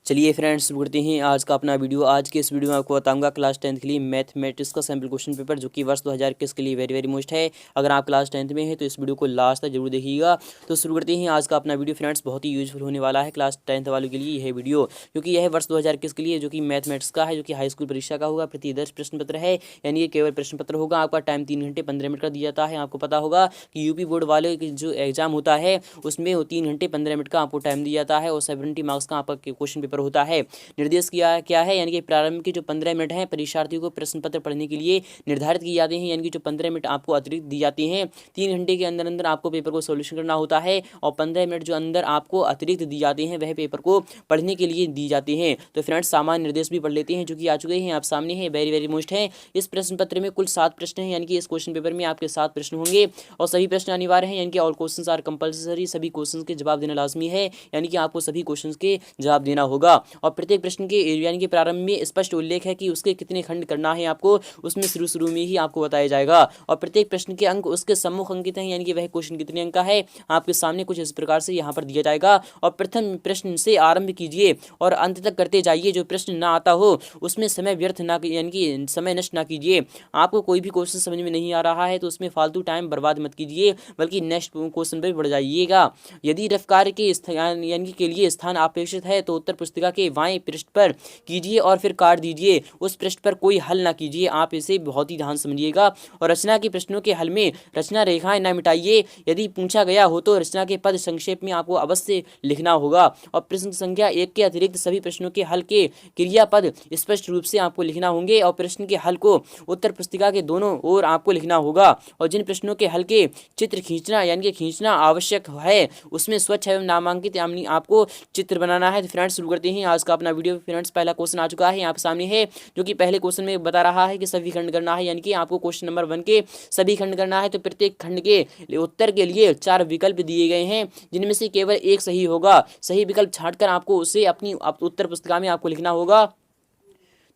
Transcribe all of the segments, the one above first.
चलिए फ्रेंड्स, शुरू करते हैं आज का अपना वीडियो। आज के इस वीडियो में आपको बताऊंगा क्लास 10th के लिए मैथमेटिक्स का सैम्पल क्वेश्चन पेपर, जो कि वर्ष 2021 के लिए वेरी वेरी मोस्ट है। अगर आप क्लास 10th में हैं तो इस वीडियो को लास्ट तक जरूर देखिएगा। तो शुरू करते हैं आज का अपना वीडियो। फ्रेंड्स, बहुत ही यूजफुल होने वाला है क्लास 10th वालों के लिए यह वीडियो, क्योंकि यह वर्ष 2021 के लिए जो कि मैथमेटिक्स का है, जो कि हाई स्कूल परीक्षा का होगा। प्रतिदर्श प्रश्न पत्र है, यानी ये केवल प्रश्न पत्र होगा। आपका टाइम 3 घंटे 15 मिनट का दिया जाता है। आपको पता होगा कि यूपी बोर्ड वाले की जो एग्जाम होता है उसमें वो 3 घंटे 15 मिनट का आपको टाइम दिया जाता है और 70 मार्क्स का आपका क्वेश्चन पेपर होता है। निर्देश किया क्या है, यानी कि प्रारंभ के जो 15 मिनट हैं परीक्षार्थियों को प्रश्न पत्र पढ़ने के लिए निर्धारित किए जाते हैं। यानी कि जो 15 मिनट आपको अतिरिक्त दी जाती हैं, 3 घंटे के अंदर अंदर आपको पेपर को सोल्यूशन करना होता है और 15 मिनट जो अंदर आपको अतिरिक्त दी जाती हैं वह पेपर को पढ़ने के लिए दी जाती हैं। तो फ्रेंड्स, सामान्य निर्देश भी पढ़ लेते हैं जो कि आ चुके हैं आप सामने है, वेरी वेरी मोस्ट है। इस प्रश्न पत्र में कुल 7 प्रश्न हैं, यानी कि इस क्वेश्चन पेपर में आपके 7 प्रश्न होंगे और सभी प्रश्न अनिवार्य हैं, यानी कि ऑल क्वेश्चंस आर कंपल्सरी। सभी क्वेश्चंस के जवाब देना लाजमी है, यानी कि आपको सभी क्वेश्चंस के जवाब देना होगा। और प्रत्येक प्रश्न के यानी कि प्रारंभ में स्पष्ट उल्लेख है कि उसके कितने खंड करना है आपको, उसमें शुरू में ही आपको बताया जाएगा। और प्रत्येक प्रश्न के अंक उसके सम्मुख अंकित हैं, यानी कि वह क्वेश्चन कितने अंक का है आपके सामने कुछ इस प्रकार से यहाँ पर दिया जाएगा। और प्रथम प्रश्न से आरंभ कीजिए और अंत तक करते जाइए। जो प्रश्न ना आता हो उसमें समय व्यर्थ ना, यानी कि समय नष्ट ना कीजिए। आपको कोई भी क्वेश्चन समझ में नहीं आ रहा है तो उसमें फालतू टाइम बर्बाद मत कीजिए, बल्कि नेक्स्ट क्वेश्चन पर बढ़ जाइएगा। यदि रफ कार्य के स्थान यानी के लिए स्थान अपेक्षित है तो उत्तर पुस्तिका के बाएं पृष्ठ पर कीजिए और फिर काट दीजिए। उस पृष्ठ पर कोई हल ना कीजिए, आप इसे बहुत ही ध्यान समझिएगा। और रचना के प्रश्नों के हल में रचना रेखाएं ना मिटाइए। यदि पूछा गया हो तो रचना के पद संक्षेप में आपको अवश्य लिखना होगा। और प्रश्न संख्या 1 के अतिरिक्त सभी प्रश्नों के हल के क्रियापद स्पष्ट रूप से आपको लिखना होंगे और प्रश्न के हल को उत्तर पुस्तिका के दोनों ओर आपको लिखना होगा। और जिन प्रश्नों के हल के चित्र खींचना यानी कि खींचना आवश्यक है उसमें स्वच्छ एवं नामांकित यानी आपको चित्र बनाना है। तो फ्रेंड्स, शुरू करते हैं आज का अपना वीडियो। फ्रेंड्स, पहला क्वेश्चन आ चुका है आप सामने है, जो कि पहले क्वेश्चन में बता रहा है कि सभी खंड करना है, यानी कि आपको क्वेश्चन नंबर 1 के सभी खंड करना है। तो प्रत्येक खंड के उत्तर के लिए 4 विकल्प दिए गए हैं, जिनमें से केवल एक सही होगा। सही विकल्प छांटकर आपको उसे अपनी उत्तर पुस्तिका में आपको लिखना होगा।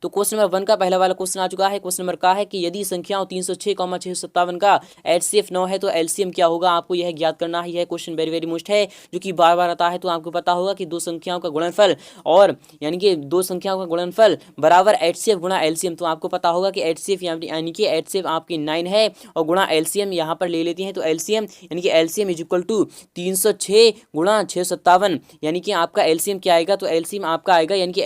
तो क्वेश्चन नंबर 1 का पहला वाला क्वेश्चन आ चुका है। क्वेश्चन नंबर का है कि यदि संख्याओं 306, 657 का एचसीएफ 9 है तो एलसीएम क्या होगा, आपको यह ज्ञात करना है। यह क्वेश्चन वेरी वेरी मोस्ट है, जो कि बार बार आता है। तो आपको पता होगा कि दो संख्याओं का गुणनफल और यानी कि दो संख्याओं का गुणनफल बराबर एचसीएफ गुणा एलसीएम। तो आपको पता होगा कि एचसीएफ यानी कि एचसीएफ आपकी 9 है और गुणा एलसीएम यहाँ पर ले लेते हैं। तो एलसीएम यानी कि एलसीएम इज इक्वल टू 306 गुणा 657, यानी कि आपका एलसीएम क्या आएगा, तो एलसीएम आपका आएगा यानी कि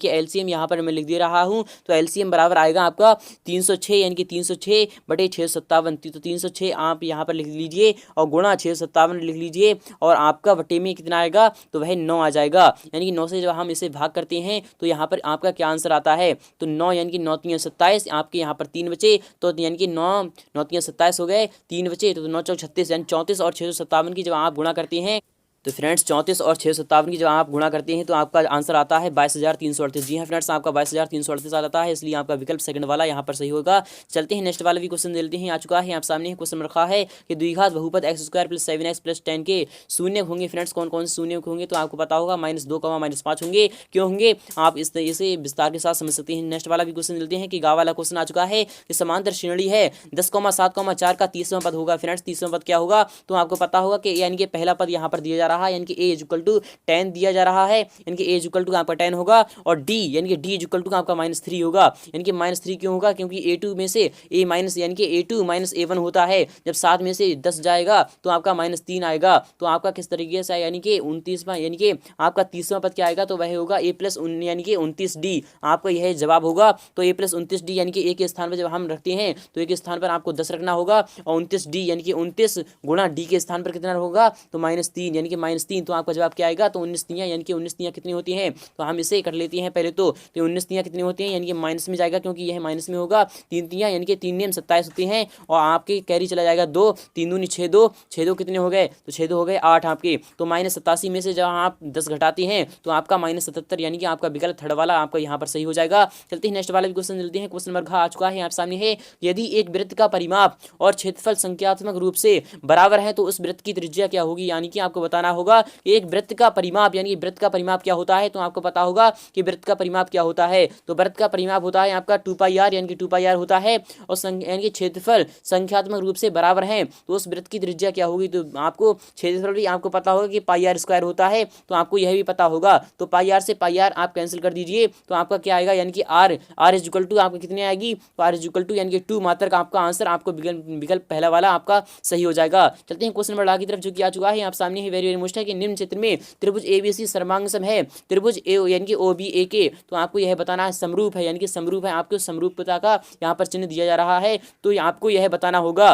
एलसीएम यहाँ पर मैं लिख दे रहा हूं। तो एलसीएम बराबर आएगा आपका 306, यानी कि 306 बटे 657। तो 306 आप यहाँ पर लिख लीजिए और गुणा 657 लिख लीजिए और आपका बटे में कितना आएगा, तो वह 9 आ जाएगा। यानी कि 9 से जब हम इसे भाग करते हैं तो यहाँ पर आपका क्या आंसर आता है, तो 9 यानी कि 9 3 27, आपके यहाँ पर 3 बचे तो यानी कि 9 9 3 27 हो गए, 3 बचे तो 9 4 36, यानी 34 और 657 की जब आप गुणा करते हैं तो फ्रेंड्स 34 और 657 की जब आप गुणा करते हैं तो आपका आंसर आता है 22,338। जी हाँ फ्रेंड्स, आपका 22,338 आता है, इसलिए आपका विकल्प सेकंड वाला यहाँ पर सही होगा। चलते हैं नेक्स्ट वाला भी क्वेश्चन देते हैं। आ चुका है आप सामने क्वेश्चन रखा है कि द्विघात बहुपद x² + 7x + 10 के शून्य होंगे। फ्रेंड्स, कौन कौन से शून्य होंगे, तो आपको पता होगा -2, -5 होंगे। क्यों होंगे, आप इस तरीके से विस्तार के साथ समझ सकते हैं। नेक्स्ट वाला भी क्वेश्चन देते हैं कि गा वाला क्वेश्चन आ चुका है कि समांतर श्रेणी है 10, 7, 4 का 30वां पद होगा। फ्रेंड्स, 30वां पद क्या होगा, तो आपको पता होगा कि यानी कि पहला पद यहाँ पर दिया जा रहा है, यानी कि a = 10 दिया जा रहा है, यानी कि a = आपका 10 होगा। और d यानी कि d = आपका -3 होगा। यानी कि -3 क्यों होगा, क्योंकि a2 में से a माइनस यानी कि a2 - a1 होता है। जब 7 में से 10 जाएगा तो आपका -3 आएगा। तो आपका किस तरीके से यानी कि 29वां यानी कि आपका 30वां पद क्या आएगा, तो वह होगा a + यानी कि 29d। आपका यह जवाब होगा। तो a + 29d यानी कि a के स्थान पर जब हम रखते हैं तो a के स्थान पर आपको 10 रखना होगा और 29d यानी कि 29 गुणा d के स्थान पर कितना होगा, तो -3 यानी कि -3। तो आपका जवाब क्या आएगा, तो 19 तियां, यानी कि 19 तियां कितनी होती हैं, तो हम इसे कर लेते हैं पहले। तो 19 तियां कितनी होती हैं, यानी कि माइनस में जाएगा क्योंकि यह माइनस में होगा। 3 तियां यानी कि 3 × 27 होती हैं और आपके कैरी चला जाएगा 2, 3 दूनी 6 2, 6 2 कितने हो गए, तो 6 2 हो गए 8 आपके। तो -87 में से जब आप 10 घटाते हैं तो आपका -77, यानी कि आपका विकल्प थर्ड वाला आपका यहाँ पर सही हो जाएगा। चलते हैं नेक्स्ट वाला भी क्वेश्चन मिलते हैं। क्वेश्चन नंबर घ आ चुका है आप सामने है, यदि एक वृत्त का परिमाप और क्षेत्रफल संख्यात्मक रूप से बराबर है तो उस वृत्त की त्रिज्या क्या होगी। यानी कि आपको बताना होगा एक वृत्त का परिमाप, यानी वृत्त का परिमाप क्या होता है, तो आपको पता होगा कि वृत्त का परिमाप क्या होता है। तो वृत्त का परिमाप होता है आपका 2πr, यानी कि 2πr होता है, और यानी कि क्षेत्रफल संख्यात्मक रूप से बराबर है, तो उस वृत्त की त्रिज्या क्या होगी, तो आपको क्षेत्रफल भी आपको पता होगा कि πr² होता है, तो आपको यह भी पता होगा। तो πr से πr आप कैंसिल कर दीजिए, तो आपका क्या आएगा, यानी कि r इज इक्वल टू आपको कितनी आएगी, तो r इज इक्वल टू यानी कि 2 मात्रक आपका आंसर, आपको विकल्प पहला वाला आपका सही हो जाएगा। चलते हैं क्वेश्चन नंबर ला की तरफ, जो कि आ चुका है आप सामने ही, वेरी वेरी मोस्ट है कि निम्न चित्र में त्रिभुज ABC सर्वांग सम है, त्रिभुज ए यानी कि OBA के, तो आपको यह बताना है समरूप है, यानी कि समरूप है, आपको समरूपता का यहाँ पर चिन्ह दिया जा रहा है, तो आपको यह बताना होगा।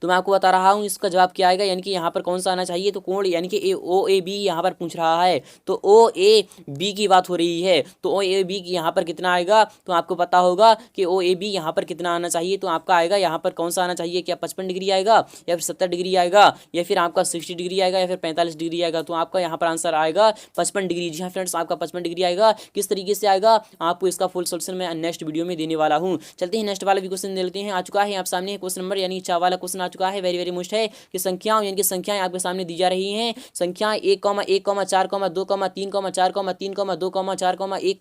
तो मैं आपको बता रहा हूँ इसका जवाब क्या आएगा, यानी कि यहाँ पर कौन सा आना चाहिए, तो कोण यानी कि OAB यहाँ पर पूछ रहा है, तो OAB की बात हो रही है, तो OAB की यहाँ पर कितना आएगा, तो आपको पता होगा कि OAB यहाँ पर कितना आना चाहिए, तो आपका आएगा यहाँ पर कौन सा आना चाहिए, क्या 55 डिग्री आएगा, या फिर 70 डिग्री आएगा, या फिर आपका 60 डिग्री आएगा, या फिर 45 डिग्री आएगा, तो आपका यहाँ पर आंसर आएगा 55 डिग्री। जी हाँ फ्रेंड्स, आपका 55 डिग्री आएगा। किस तरीके से आएगा, आपको इसका फुल सोल्यूशन मैं नेक्स्ट वीडियो में देने वाला हूँ। चलते हैं नेक्स्ट वाला भी क्वेश्चन दे लेते हैं। आ चुका है आप सामने क्वेश्चन नंबर, यानी 4 वाला क्वेश्चन आ चुका है, वेरी वेरी मोस्ट है कि संख्याओं, यानी कि संख्याएं आपके सामने दी जा रही हैं, संख्याएं 1, 1, 4, 2, 3, 4, 3, 2, 4, 1,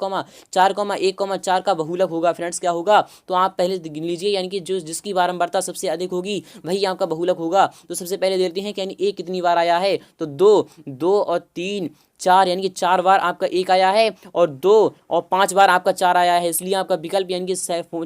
4, 1, 4 का बहुलक होगा। फ्रेंड्स क्या होगा, तो आप पहले गिन लीजिए, यानी कि जो जिसकी बारंबारता सबसे अधिक होगी वही आपका बहुलक होगा। तो सबसे पहले देखते हैं कि यानी 1 कितनी बार आया है, तो 2 और 3 4, यानी कि 4 बार आपका 1 आया है, और 2 और 5 बार आपका 4 आया है, इसलिए आपका विकल्प यानी कि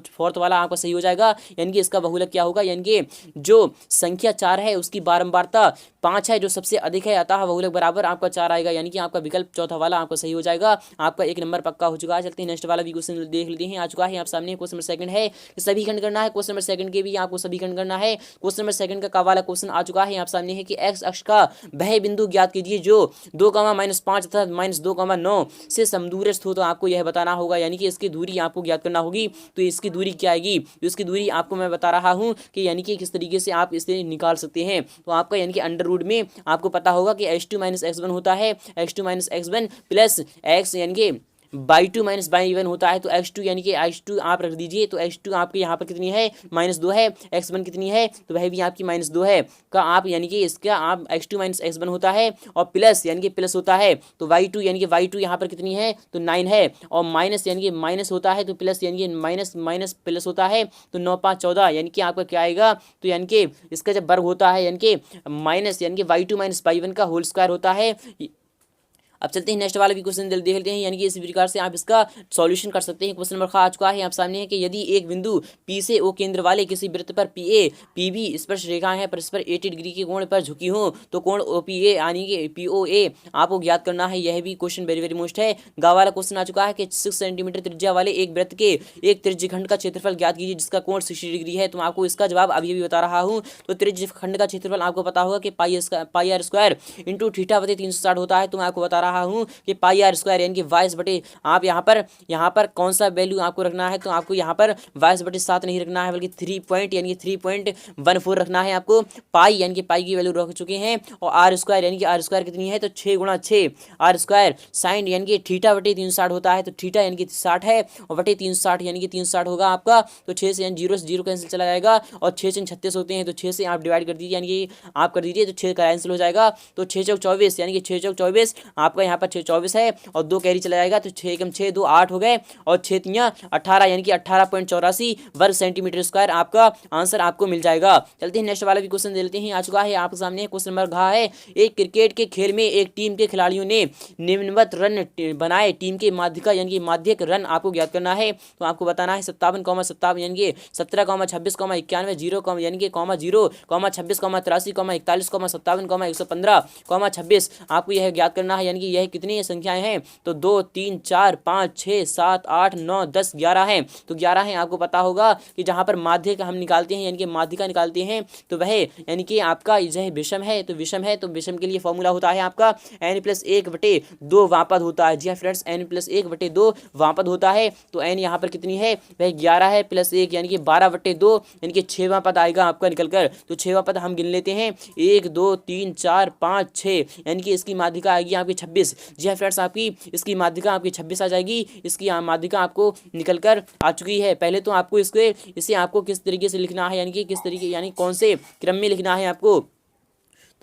फोर्थ वाला आपका सही हो जाएगा। यानी कि इसका बहुलक क्या होगा, यानी कि जो संख्या 4 है उसकी बारंबारता 5 है, जो सबसे अधिक है, अतः बहुलक बराबर आपका 4 आएगा, यानी कि आपका विकल्प चौथा वाला आपका सही हो जाएगा। आपका 1 नंबर पक्का हो चुका है। चलते हैं नेक्स्ट वाला भी क्वेश्चन देख लेते हैं। आ चुका है आप सामने क्वेश्चन नंबर सेकंड है, सभी खंड करना है, क्वेश्चन नंबर सेकंड के भी आपको सभी खंड करना है। क्वेश्चन नंबर सेकंड का वाला क्वेश्चन आ चुका है आप सामने है कि एक्स अक्ष का वह बिंदु ज्ञात कीजिए जो 2, -5 तथा -2, 9 से समदूरस्थ हो। तो आपको यह बताना होगा, यानी कि इसकी दूरी आपको ज्ञात करना होगी। तो इसकी दूरी क्या आएगी, तो इसकी दूरी आपको मैं बता रहा हूँ कि यानी कि किस तरीके से आप इसे निकाल सकते हैं। तो आपका यानी कि अंडर रूट में आपको पता होगा कि x2 - x1 होता है, x2 - x1 प्लस x यानी कि y2 - y1 होता है। तो x2 यानी कि x2 आप रख दीजिए, तो x2 आपके यहाँ पर कितनी है, -2 है, x1 कितनी है, तो वह भी आपकी -2 है का आप यानी कि इसका आप x2 - x1 होता है, और प्लस यानी कि प्लस होता है, तो y2 यानी कि y2 यहाँ पर कितनी है, तो 9 है, और माइनस यानी कि माइनस होता है, तो प्लस यानी कि माइनस प्लस होता है, तो 9, 5, 14 यानी कि आपका क्या आएगा, तो यानी कि इसका जब वर्ग होता है यानी कि माइनस यानी कि y2 - y1 का होल स्क्वायर होता है। अब चलते हैं नेक्स्ट वाला भी क्वेश्चन देख लेते हैं, यानी कि इस प्रकार से आप इसका सॉल्यूशन कर सकते हैं। क्वेश्चन नंबर आ चुका है आप सामने है कि यदि एक बिंदु P से O केंद्र वाले किसी वृत्त पर PA PB स्पर्श रेखाएं हैं परस्पर 80 डिग्री के कोण पर झुकी हो, तो कोण OPA यानी कि POA आपको ज्ञात करना है। यह भी क्वेश्चन वेरी वेरी मोस्ट है। गा वाला क्वेश्चन आ चुका है कि 6 सेंटीमीटर त्रिज्या वाले एक वृत्त के एक त्रिज्यखंड का क्षेत्रफल ज्ञात कीजिए जिसका कोण 60 डिग्री है। तो मैं आपको इसका जवाब अभी भी बता रहा हूँ। तो त्रिज्यखंड का क्षेत्रफल आपको पता होगा कि πr² इंटू θ/360 होता है। तो मैं आपको बता रहा हूँ कि πr² यानी कि 22 आप यहाँ पर कौन सा वैल्यू आपको रखना है, तो आपको यहाँ पर 22/7 नहीं रखना है, बल्कि 3 यानी कि 3.14 रखना है आपको। पाई यानी कि पाई की वैल्यू रख चुके हैं, और r² यानी कि r² कितनी है, तो 6 × 6 r²। साइन यानी कि θ/360 होता है, तो थीटा यानी कि 60 है, और बटे 360 यानी कि 360 होगा आपका। तो 6 से 0 कैंसिल चला जाएगा, और 6 से 36 होते हैं, तो 6 से आप डिवाइड कर दीजिए, यानी कि आप कर दीजिए, तो 6 कैंसिल हो जाएगा। तो 6 चौक 24 यानी कि 6 चौक 24 आपका यहाँ पर 6 24 है, और 2 कैरी चला जाएगा, तो 6 × 6 2 8 हो गए, और 6 × 3 18 यानी कि 18.84 वर्ग सेंटीमीटर स्क्वायर आपका आंसर आपको मिल जाएगा। चलते हैं नेक्स्ट वाला भी क्वेश्चन दे लेते हैं। आ चुका है आपके सामने क्वेश्चन नंबर घ है, एक क्रिकेट के खेल में एक टीम के खिलाड़ियों ने निम्नवत रन बनाए, टीम के माध्यिका यानी कि माध्यक रन आपको ज्ञात करना है। तो आपको बताना है 57,57 यानी कि 17,26,91 0 यानी कि 0, 26, 83, 41, 57, 115, 26 आपको यह ज्ञात करना है। यानी कि यह कितनी संख्याएं हैं, तो 2, 3, 4, 5, 6, 7, 8, 9, 10, 11 हैं। तो 11 हैं। आपको पता होगा कि जहां पर माध्यक हम निकालते हैं यानी कि माध्यिका निकालते हैं, तो वह यानी कि आपका यह विषम है, तो विषम के लिए फॉर्मूला होता है आपका n+1/2 वापद होता है। जी हाँ फ्रेंड्स, n+1/2 वापद होता है। तो n यहाँ पर कितनी है, वह 11 है, +1 यानी कि 12/2 यानी कि 6 वापद आएगा आपका निकल कर। तो 6 वापद हम गिन लेते हैं, 1, 2, 3, 4, 5, 6 यानी कि इसकी माध्यिका आएगी आपकी 26। जी हाँ फ्रेंड्स, आपकी इसकी माध्यिका आपकी 26 आ जाएगी। इसकी माध्यिका आपको निकल कर आ चुकी है। पहले तो आपको इसे आपको किस तरीके से लिखना है, यानी कि किस तरीके यानी कौन से क्रम में लिखना है आपको,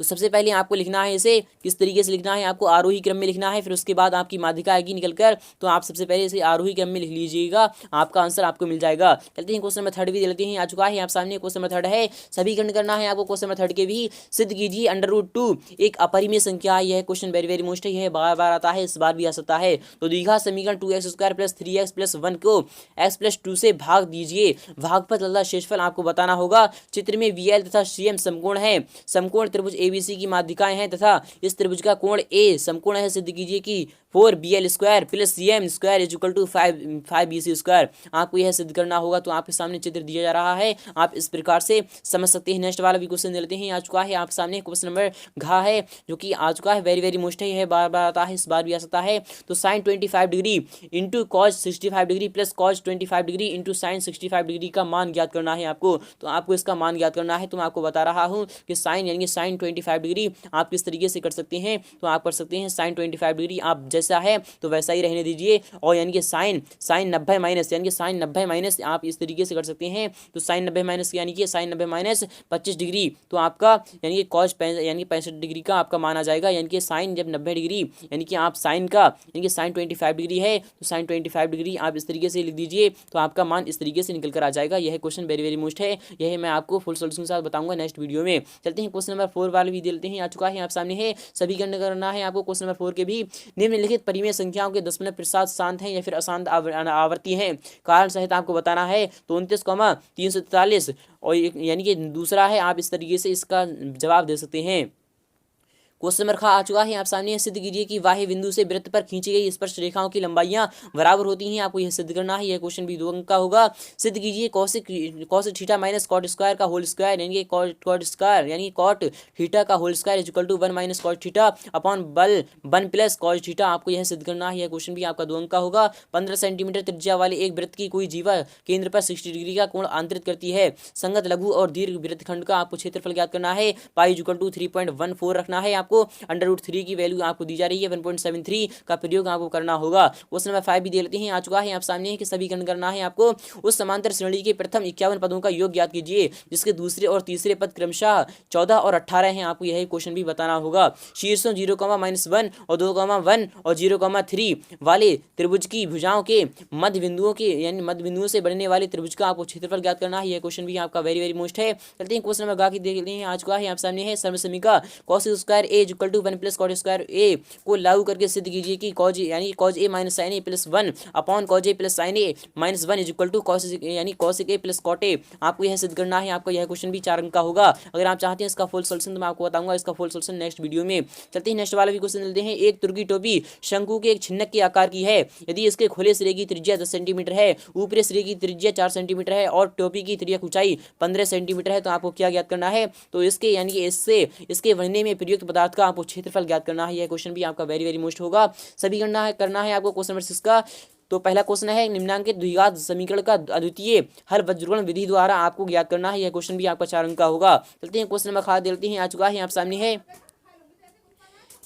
तो सबसे पहले आपको लिखना है, इसे किस तरीके से लिखना है, आपको आरोही क्रम में लिखना है, फिर उसके बाद आपकी माध्यिका आएगी निकलकर, तो आप सबसे पहले इसे आरोही क्रम में लिख लीजिएगा, आपका आंसर आपको मिल जाएगा। चलते हैं क्वेश्चन नंबर 3 भी लेते हैं, आ चुका है आप सामने क्वेश्चन नंबर 3 है, समीकरण करना है आपको क्वेश्चन नंबर 3 के भी। सिद्ध कीजिए √2 एक अपरिमेय संख्या है, यह क्वेश्चन वेरी वेरी मोस्ट है, यह बार बार आता है, इस बार भी आ सकता है। तो दीघा समीकरण 2x² + 3x + 1 को x+2 से भाग दीजिए, भागफल तथा शेषफल आपको बताना होगा। चित्र में VL तथा CM समकोण है, समकोण त्रिभुज ABC की माध्यिकाएं हैं तथा इस त्रिभुज का कोण A समकोण है। सिद्ध कीजिए कि 4BL² + CM² = 5BC²। आपको यह सिद्ध करना होगा, तो आपके सामने चित्र दिया जा रहा है, आप इस प्रकार से समझ सकते हैं। नेक्स्ट वाला भी क्वेश्चन लेते हैं, आ चुका है आप सामने क्वेश्चन नंबर घ है, जो कि आ चुका है, वेरी वेरी मोस्ट है, यह बार बार आता है, इस बार भी आ सकता है। तो sin 25 degree into cos 65 degree plus cos 25 degree into sin 65 degree का मान ज्ञात करना है आपको। तो आपको इसका मान ज्ञात करना है, तो मैं आपको बता रहा हूँ कि साइन यानी कि sin 25 डिग्री आप किस तरीके से कर सकते हैं। तो आप कर सकते हैं sin 25 डिग्री आप जैसा है तो वैसा ही रहने दीजिए, और यानी कि साइन 90 माइनस यानी कि sin 90 माइनस आप इस तरीके से कर सकते हैं। तो sin 90 माइनस यानी कि sin 90 माइनस 25 डिग्री, तो आपका यानी कि cos यानी कि 65 डिग्री का आपका मान आ जाएगा। यानी कि साइन जब 90 डिग्री यानी कि आप साइन का यानी कि sin 25 डिग्री है, तो sin 25 डिग्री आप इस तरीके से लिख दीजिए, तो आपका मान इस तरीके से निकल कर आ जाएगा। यह क्वेश्चन वेरी वेरी मोस्ट है, यह मैं आपको फुल सोल्यूशन के साथ बताऊंगा नेक्स्ट वीडियो में। चलते हैं क्वेश्चन नंबर 4 वाले भी देते हैं, आ चुका है आप सामने है, सभी गणना करना है आपको क्वेश्चन नंबर 4 के भी। निम्नलिखित परिमेय संख्याओं के दशमलव प्रसाद शांत हैं या फिर अशांत आवर्ती हैं, कारण सहित आपको बताना है। तो 29,343 और यानी कि दूसरा है, आप इस तरीके से इसका जवाब दे सकते हैं। क्वेश्चन नंबर आ चुका है आप सामने, सिद्ध कीजिए कि वाह्य बिंदु से वृत्त पर खींची गई स्पर्श रेखाओं की लंबाइयां बराबर होती हैं, आपको यह सिद्ध करना है। यह क्वेश्चन भी 2 अंक का होगा। सिद्ध कीजिए cos theta minus cot square का होल स्क्वायर यानी कि cot स्क्वायर यानी cot थीटा का whole square = 1 - cot theta upon 1 + cos theta, आपको यह सिद्ध करना है। यह क्वेश्चन भी आपका 2 अंक का होगा। 15 सेंटीमीटर त्रिज्या वाले एक वृत्त की कोई जीवा केंद्र पर 60 डिग्री का कोण आंतरित करती है। संगत लघु और दीर्घ वृत्तखंड का आपको क्षेत्रफल ज्ञात करना है। पाई = 3.14 रखना है आपको। √3 की वैल्यू आपको दी जा रही है, 1.73 का प्रयोग आपको करना होगा। क्वेश्चन नंबर 5 भी दे लेते हैं, आ चुका है आप सामने कि सभी गणना करना है आपको। उस समांतर श्रेणी के प्रथम 51 पदों का योग ज्ञात कीजिए, जिसके दूसरे और तीसरे पद क्रमशः 14 और 18 हैं, आपको यही क्वेश्चन भी बताना होगा। शीर्षों 0,-1 और 2,1 और 0,3 वाले त्रिभुज की भुजाओं के मध्य बिंदुओं के यानी मध्य बिंदुओं से बनने वाले त्रिभुज का आपको क्षेत्रफल ज्ञात करना है। यह क्वेश्चन भी आपका वेरी वेरी मोस्ट है। चलते हैं क्वेश्चन नंबर देख लेते हैं, आ चुका है आप सामने है, सर्वसमीका cos square A = 1 + cot square A को लागू करके सिद्ध कीजिए कि cos यानी cos A - sin A + 1 upon cos A + sin A - 1 = cos यानी cos A + cot A, आपको यह सिद्ध करना है। आपका यह क्वेश्चन भी 4 अंक का होगा। अगर आप चाहते हैं इसका फुल सोल्यूशन, तो मैं आपको बताऊंगा इसका फुल सोल्यूशन नेक्स्ट वीडियो में। चलते हैं नेक्स्ट वाला भी क्वेश्चन लेते हैं। एक तुर्की टोपी शंकु के एक छिन्नक के आकार की है, यदि इसके खुले सिरे की त्रिज्या 10 सेंटीमीटर है, ऊपरी सिरे की त्रिज्या 4 सेंटीमीटर है और टोपी की त्रिज्या ऊंचाई 15 सेंटीमीटर है, तो आपको क्या ज्ञात करना है। तो इसके यानी कि इसके बनने में प्रयुक्त पदार्थ का आपको क्षेत्रफल ज्ञात करना है। यह क्वेश्चन भी आपका वेरी वेरी मोस्ट होगा। सभी करना है आपको क्वेश्चन नंबर 6 का। तो पहला क्वेश्चन है, निम्नांकित द्विघात समीकरण का अद्वितीय हल वज्रगुणन विधि द्वारा आपको ज्ञात करना है। यह क्वेश्चन भी आपका 4 अंक का होगा। चलते हैं क्वेश्चन नंबर देते हैं, आ चुका है आप सामने है।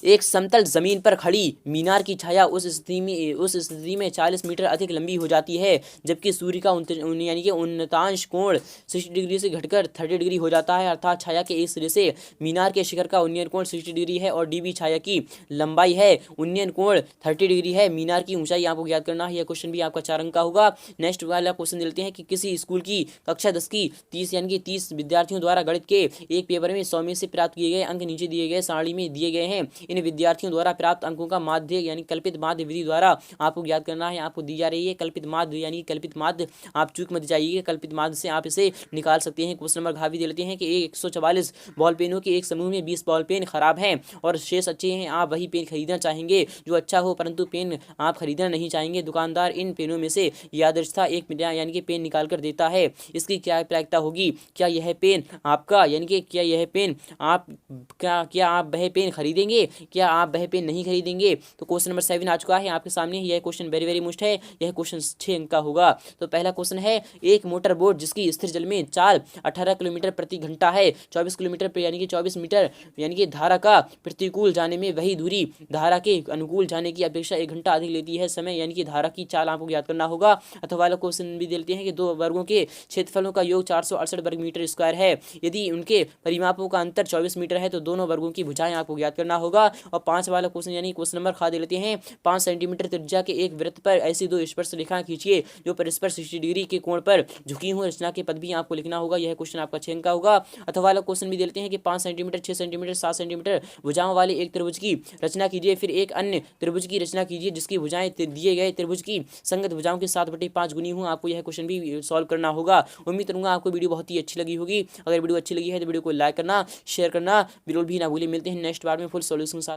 एक समतल जमीन पर खड़ी मीनार की छाया उस स्थिति में 40 मीटर अधिक लंबी हो जाती है, जबकि सूर्य का यानी कि उन्नतांश कोण 60 डिग्री से घटकर 30 डिग्री हो जाता है। अर्थात छाया के एक सिरे से मीनार के शिखर का उन्नयन कोण 60 डिग्री है और डीबी छाया की लंबाई है, उन्नयन कोण 30 डिग्री है। मीनार की ऊंचाई आपको ज्ञात करना है। यह क्वेश्चन भी आपका 4 अंक का होगा। नेक्स्ट वाला क्वेश्चन लेते हैं कि किसी स्कूल की कक्षा 10 की 30 यानी कि 30 विद्यार्थियों द्वारा गणित के एक पेपर में 100 में से प्राप्त किए गए अंक नीचे दिए गए सारणी में दिए गए हैं। इन विद्यार्थियों द्वारा प्राप्त अंकों का माध्य यानी कल्पित माध्य विधि द्वारा आपको ज्ञात करना है। आपको दी जा रही है कल्पित माध्य यानी कल्पित माध्य, आप चूक मत जाइए, कल्पित माध्य से आप इसे निकाल सकते हैं। क्वेश्चन नंबर भी दे लेते हैं कि 144 बॉल पेनों के एक समूह में 20 बॉल पेन खराब हैं और शेष अच्छे हैं। आप वही पेन खरीदना चाहेंगे जो अच्छा हो, परंतु पेन आप खरीदना नहीं चाहेंगे। दुकानदार इन पेनों में से यादृच्छा एक यानी कि पेन निकाल कर देता है, इसकी क्या प्रायिकता होगी। क्या यह पेन आपका यानी कि क्या यह पेन आप क्या आप वह पेन खरीदेंगे क्या आप वह पेन नहीं खरीदेंगे? तो क्वेश्चन नंबर 7 आ चुका है आपके सामने। यह क्वेश्चन वेरी वेरी मुश्किल है, यह क्वेश्चन 6 अंक का होगा। तो पहला क्वेश्चन है, एक मोटर बोट जिसकी स्थिर जल में चाल 18 किलोमीटर प्रति घंटा है, 24 किलोमीटर यानी कि 24 मीटर यानी कि धारा का प्रतिकूल जाने में वही दूरी धारा के अनुकूल जाने की अपेक्षा 1 घंटा अधिक लेती है। समय यानी कि धारा की चाल आपको याद करना होगा। अथवा वाला क्वेश्चन भी देते हैं कि दो वर्गों के क्षेत्रफलों का योग 468 वर्ग मीटर स्क्वायर है, यदि उनके परिमापों का अंतर 24 मीटर है तो दोनों वर्गों की भुजाएं आपको याद करना होगा। और 5 वाला क्वेश्चन यानी क्वेश्चन नंबर खा दे लेते हैं, 5 सेंटीमीटर त्रिज्या के एक वृत्त पर ऐसी दो स्पर्श रेखा खींचिए जो परस्पर 60 डिग्री के कोण पर झुकी हुई रचना के पद भी आपको लिखना होगा। यह क्वेश्चन आपका 6 अंक का होगा। अथवा वाला क्वेश्चन भी देते हैं कि 5 सेंटीमीटर 6 सेंटीमीटर 7 सेंटीमीटर भुजाओं वाले एक त्रिभुज की रचना कीजिए, फिर एक अन्य त्रिभुज की रचना कीजिए जिसकी भुजाएं दिए गए त्रिभुज की संगत भुजाओं के 7/5 गुनी हो। आपको यह क्वेश्चन भी सॉल्व करना होगा। उम्मीद करूंगा आपको वीडियो बहुत ही अच्छी लगी होगी। अगर वीडियो अच्छी लगी है तो वीडियो को लाइक करना, शेयर करना बिल्कुल भी ना भूलिए। मिलते हैं नेक्स्ट बार में फुल सॉल्यूशन